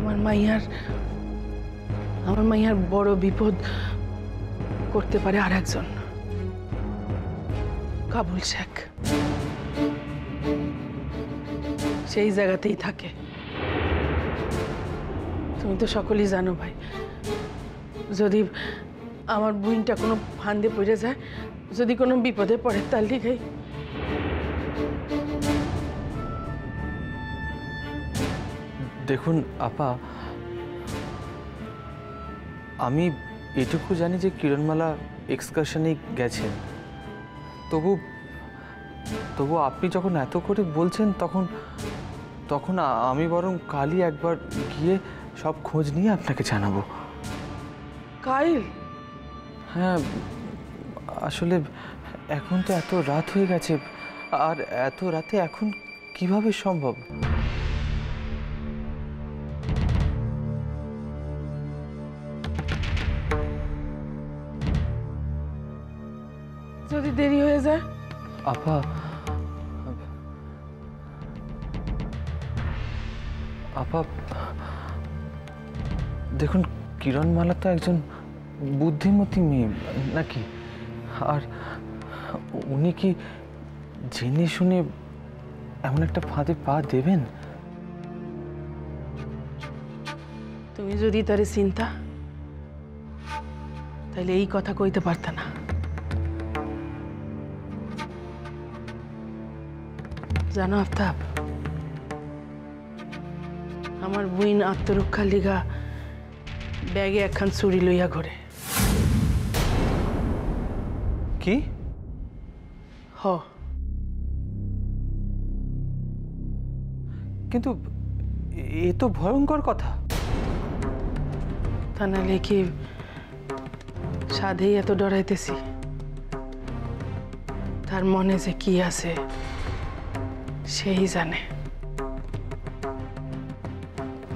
আমার মাইয়ার বড় বিপদ করতে পারে আর একজন, কাবুল শেখ। সেই জায়গাতেই থাকে। তুমি তো সকলেই জানো ভাই, যদি আমার বোনটা কোনো ফান্দে পড়ে যায়, যদি কোনো বিপদে পড়ে, তার লিগেই দেখুন আপা, আমি এটুকু জানি যে কিরণমালা এক্সকারশনে গেছেন। তবু আপনি যখন এত করে বলছেন, তখন আমি বরং কালই একবার গিয়ে সব খোঁজ নিয়ে আপনাকে জানাবো। কাল? হ্যাঁ, আসলে এখন তো এত রাত হয়ে গেছে, আর এত রাতে এখন কিভাবে সম্ভব? যদি দেরি হয়ে যায়? আপা, দেখুন কিরণমালা তো একজন বুদ্ধিমতী মেয়ে নাকি, আর উনি কি জেনে শুনে এমন একটা ফাঁদে পা দেবেন? তুমি যদি তারে চিন্তা, তাহলে এই কথা কইতে পারত না। জানো আফতাব, আমার বুইন আত্মরক্ষার লিগা ব্যাগে একখান ছুরি লইয়া ঘরে। কি? হ। কিন্তু এ তো ভয়ঙ্কর কথা। তা নাহলে কি সাধেই এত ডরাইতেছি? তার মনে যে কি আছে সেই জানে।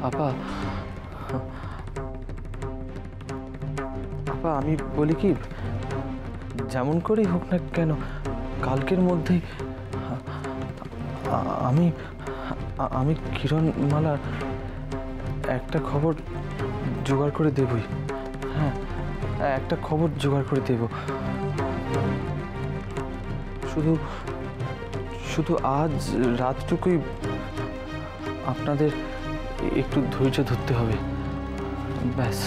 আপা, আমি বলি কি, যেমন করেই হোক না কেন কালকের মধ্যেই আমি কিরণমালার একটা খবর জোগাড় করে দেবই। হ্যাঁ, একটা খবর জোগাড় করে দেব। শুধু আজ রাতটুকুই আপনাদের একটু ধৈর্য ধরতে হবে, ব্যাস।